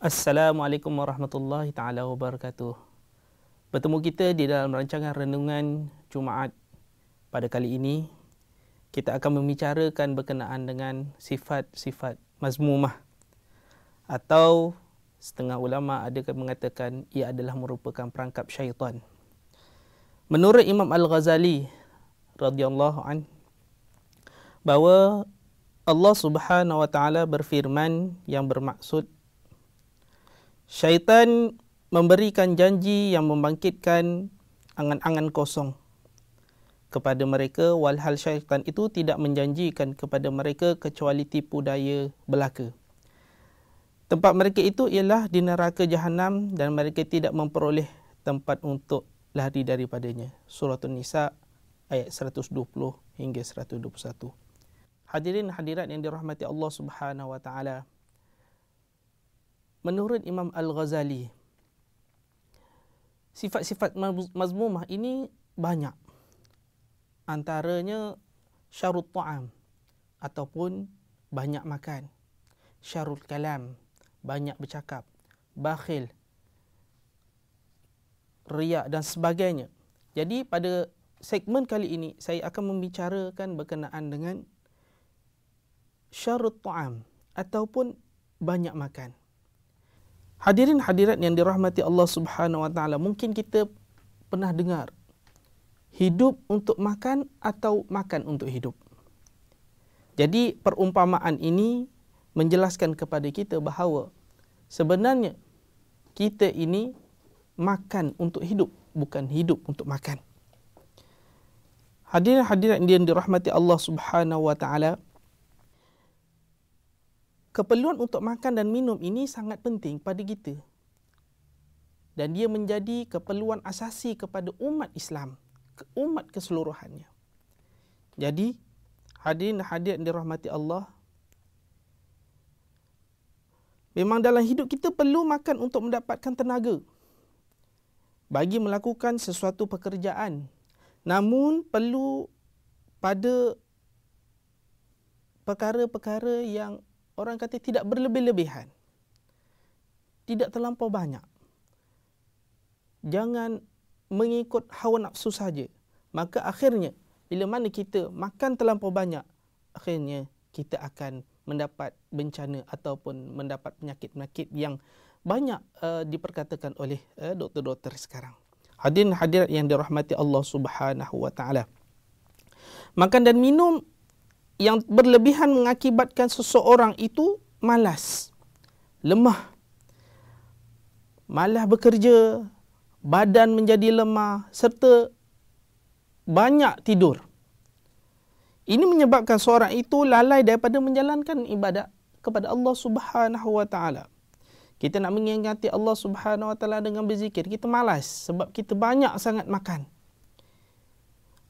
Assalamualaikum warahmatullahi taala wabarakatuh. Bertemu kita di dalam rancangan renungan Jumaat. Pada kali ini kita akan membicarakan berkenaan dengan sifat-sifat mazmumah, atau setengah ulama ada yang mengatakan ia adalah merupakan perangkap syaitan. Menurut Imam Al-Ghazali radhiyallahu an, bahawa Allah Subhanahu wa taala berfirman yang bermaksud syaitan memberikan janji yang membangkitkan angan-angan kosong kepada mereka, walhal syaitan itu tidak menjanjikan kepada mereka kecuali tipu daya belaka. Tempat mereka itu ialah di neraka Jahannam dan mereka tidak memperoleh tempat untuk lari daripadanya. Surah An-Nisa ayat 120 hingga 121. Hadirin hadirat yang dirahmati Allah Subhanahu wa taala. Menurut Imam Al-Ghazali, sifat-sifat mazmumah ini banyak. Antaranya syarut ta'am, ataupun banyak makan. Syarul kalam, banyak bercakap. Bakhil, riak dan sebagainya. Jadi pada segmen kali ini saya akan membicarakan berkenaan dengan syarut ta'am, ataupun banyak makan. Hadirin hadirat yang dirahmati Allah Subhanahu wa taala, mungkin kita pernah dengar hidup untuk makan atau makan untuk hidup. Jadi perumpamaan ini menjelaskan kepada kita bahawa sebenarnya kita ini makan untuk hidup, bukan hidup untuk makan. Hadirin hadirat yang dirahmati Allah Subhanahu wa taala, keperluan untuk makan dan minum ini sangat penting pada kita. Dan dia menjadi keperluan asasi kepada umat Islam, umat keseluruhannya. Jadi, hadirin hadirat yang dirahmati Allah, memang dalam hidup kita perlu makan untuk mendapatkan tenaga bagi melakukan sesuatu pekerjaan. Namun perlu pada perkara-perkara yang orang kata tidak berlebih-lebihan, tidak terlampau banyak. Jangan mengikut hawa nafsu saja. Maka akhirnya bila mana kita makan terlampau banyak, akhirnya kita akan mendapat bencana ataupun mendapat penyakit-penyakit yang banyak diperkatakan oleh doktor-doktor sekarang. Hadirin hadirat yang dirahmati Allah Subhanahu wa taala. Makan dan minum yang berlebihan mengakibatkan seseorang itu malas, lemah, malas bekerja, badan menjadi lemah serta banyak tidur. Ini menyebabkan seorang itu lalai daripada menjalankan ibadat kepada Allah Subhanahu wa taala. Kita nak mengingati Allah Subhanahu wa taala dengan berzikir, kita malas sebab kita banyak sangat makan.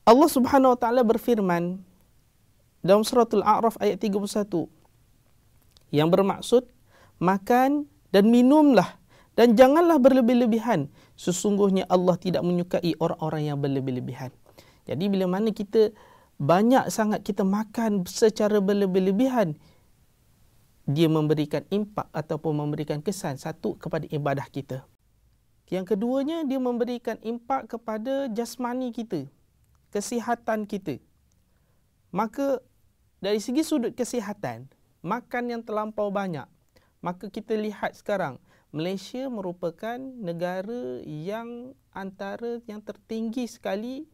Allah Subhanahu wa taala berfirman dalam surah Al-A'raf ayat 31 yang bermaksud, makan dan minumlah dan janganlah berlebih-lebihan, sesungguhnya Allah tidak menyukai orang-orang yang berlebih-lebihan. Jadi bila mana kita banyak sangat kita makan secara berlebih-lebihan, dia memberikan impak ataupun memberikan kesan satu kepada ibadah kita. Yang keduanya, dia memberikan impak kepada jasmani kita, kesihatan kita. Maka dari segi sudut kesihatan, makan yang terlampau banyak, maka kita lihat sekarang Malaysia merupakan negara yang antara yang tertinggi sekali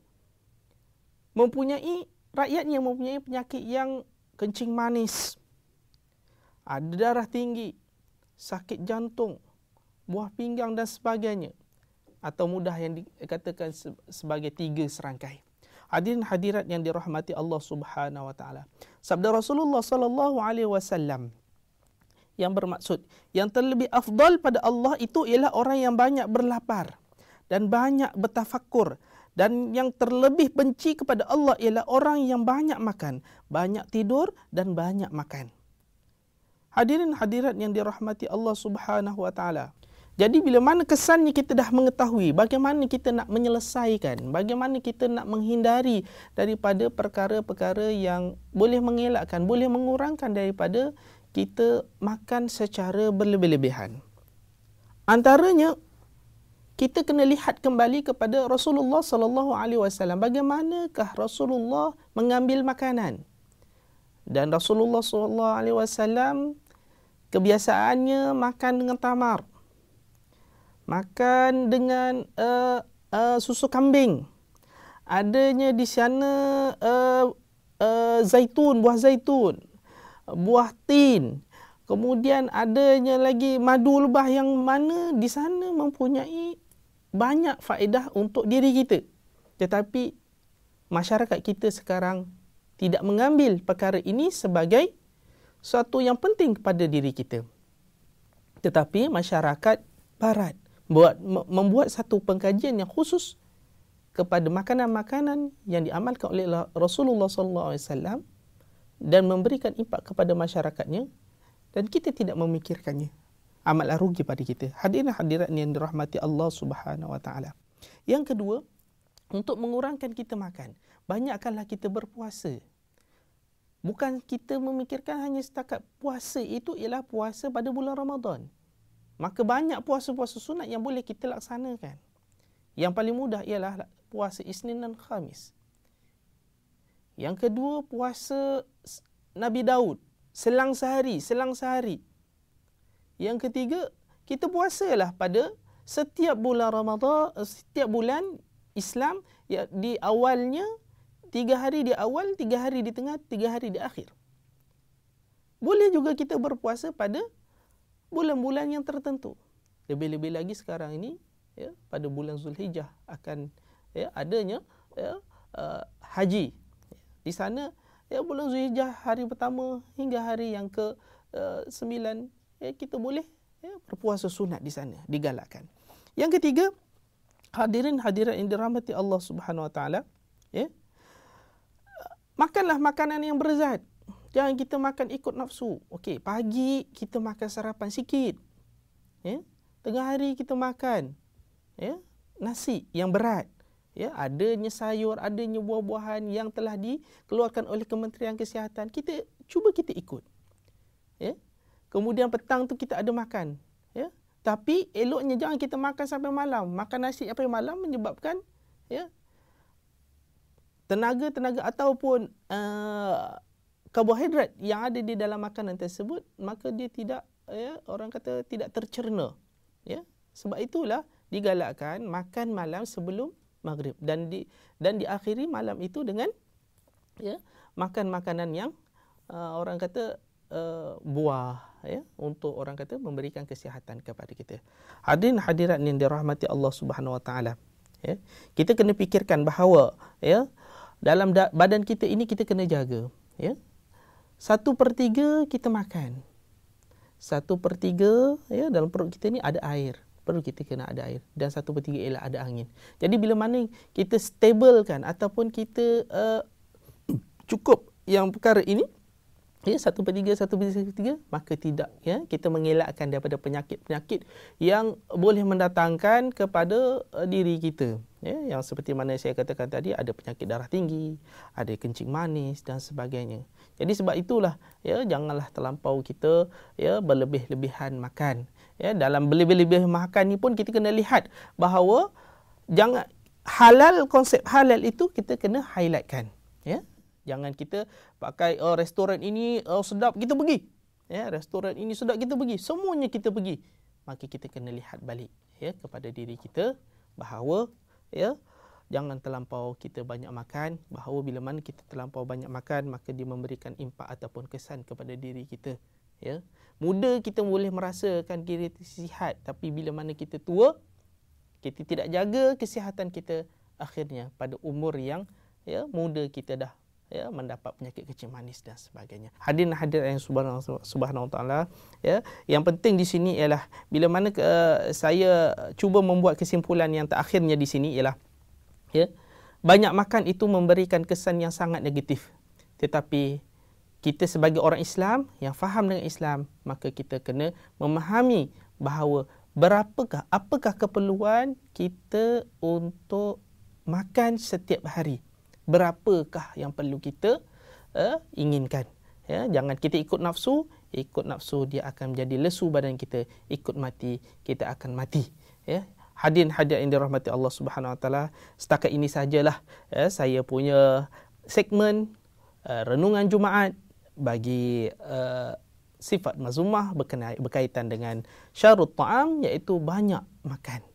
rakyatnya mempunyai penyakit yang kencing manis, ada darah tinggi, sakit jantung, buah pinggang dan sebagainya, atau mudah yang dikatakan sebagai 3 serangkai. Hadirin hadirat yang dirahmati Allah Subhanahu wa taala. Sabda Rasulullah sallallahu alaihi wasallam yang bermaksud, yang terlebih afdal pada Allah itu ialah orang yang banyak berlapar dan banyak bertafakkur, dan yang terlebih benci kepada Allah ialah orang yang banyak makan, banyak tidur dan banyak makan. Hadirin hadirat yang dirahmati Allah Subhanahu wa taala. Jadi bila mana kesannya kita dah mengetahui bagaimana kita nak menyelesaikan, bagaimana kita nak menghindari daripada perkara-perkara yang boleh mengelakkan, boleh mengurangkan daripada kita makan secara berlebih-lebihan. Antaranya, kita kena lihat kembali kepada Rasulullah sallallahu alaihi wasallam. Bagaimanakah Rasulullah mengambil makanan? Dan Rasulullah sallallahu alaihi wasallam kebiasaannya makan dengan tamar. Makan dengan susu kambing. Adanya di sana zaitun, buah zaitun, buah tin. Kemudian adanya lagi madu lebah yang mana di sana mempunyai banyak faedah untuk diri kita. Tetapi masyarakat kita sekarang tidak mengambil perkara ini sebagai suatu yang penting kepada diri kita. Tetapi masyarakat barat membuat satu pengkajian yang khusus kepada makanan-makanan yang diamalkan oleh Rasulullah SAW dan memberikan impak kepada masyarakatnya, dan kita tidak memikirkannya. Amatlah rugi pada kita. Hadirin hadirat yang dirahmati Allah Subhanahu wa taala. Yang kedua, untuk mengurangkan kita makan, banyakkanlah kita berpuasa. Bukan kita memikirkan hanya setakat puasa itu ialah puasa pada bulan Ramadan. Maka banyak puasa-puasa sunat yang boleh kita laksanakan. Yang paling mudah ialah puasa Isnin dan Khamis. Yang kedua, puasa Nabi Daud, selang sehari. Yang ketiga, kita puasalah pada setiap bulan Ramadan, setiap bulan Islam, ya, di awalnya 3 hari di awal, 3 hari di tengah, 3 hari di akhir. Boleh juga kita berpuasa pada bulan-bulan yang tertentu. Lebih-lebih lagi sekarang ini, ya, pada bulan Zulhijjah akan, ya, adanya, ya, haji. Di sana, ya, bulan Zulhijjah hari pertama hingga hari yang ke-9, ya, kita boleh, ya, berpuasa sunat di sana, digalakkan. Yang ketiga, hadirin hadirat yang dirahmati Allah Subhanahu wa taala, ya, makanlah makanan yang berzat. Jangan kita makan ikut nafsu. Okey, pagi kita makan sarapan sikit. Ya, tengah hari kita makan, ya, nasi yang berat. Ya, adanya sayur, adanya buah-buahan yang telah dikeluarkan oleh Kementerian Kesihatan. Kita ikut. Ya. Kemudian petang tu kita ada makan, ya. Tapi eloknya jangan kita makan sampai malam. Makan nasi sampai malam menyebabkan, ya, tenaga ataupun karbohidrat yang ada di dalam makanan tersebut, maka dia tidak, ya, orang kata tidak tercerna, ya. Sebab itulah digalakkan makan malam sebelum maghrib dan diakhiri malam itu dengan, ya, makan makanan yang orang kata buah, ya, untuk orang kata memberikan kesihatan kepada kita. Hadirin hadirat yang dirahmati Allah Subhanahu wa taala, ya. Kita kena fikirkan bahawa, ya, dalam badan kita ini kita kena jaga, ya. 1/3 kita makan. 1/3, ya, dalam perut kita ni ada air. Perut kita kena ada air. Dan 1/3 ialah ada angin. Jadi bila mana kita stablekan ataupun kita cukup yang perkara ini, ya, 1/3, maka tidak, ya, kita mengelakkan daripada penyakit-penyakit yang boleh mendatangkan kepada diri kita, ya, yang seperti mana saya katakan tadi, ada penyakit darah tinggi, ada kencing manis dan sebagainya. Jadi sebab itulah, ya, janganlah terlampau kita, ya, berlebih-lebihan makan. Ya, dalam berlebih-lebih makan ni pun kita kena lihat bahawa jangan halal, konsep halal itu kita kena highlightkan, ya. Jangan kita pakai, restoran ini sedap kita pergi. Ya, restoran ini sedap kita pergi. Semuanya kita pergi. Maka kita kena lihat balik, ya, kepada diri kita bahawa, ya, jangan terlampau kita banyak makan. Bahawa bila mana kita terlampau banyak makan, maka dia memberikan impak ataupun kesan kepada diri kita. Ya. Muda kita boleh merasakan diri sihat, tapi bila mana kita tua, kita tidak jaga kesihatan kita, akhirnya pada umur yang, ya, muda kita dah, ya, mendapat penyakit kencing manis dan sebagainya. Hadirin hadirat yang subhanahu wa taala, ya, yang penting di sini ialah bila mana saya cuba membuat kesimpulan yang terakhirnya di sini ialah, ya, banyak makan itu memberikan kesan yang sangat negatif. Tetapi kita sebagai orang Islam yang faham dengan Islam, maka kita kena memahami bahawa apakah keperluan kita untuk makan setiap hari. Berapakah yang perlu kita inginkan. Ya, jangan kita ikut nafsu, ikut nafsu, dia akan menjadi lesu badan kita, ikut mati, kita akan mati. Ya. Hadirin yang dirahmati Allah Subhanahu Wa Taala, setakat ini sajalah saya punya segmen renungan Jumaat bagi sifat mazmumah berkaitan dengan syarut ta'am, iaitu banyak makan.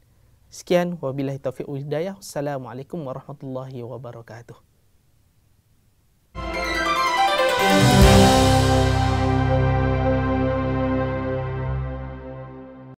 Sekian, wabillahi taufiq wal hidayah. Assalamualaikum warahmatullahi wabarakatuh.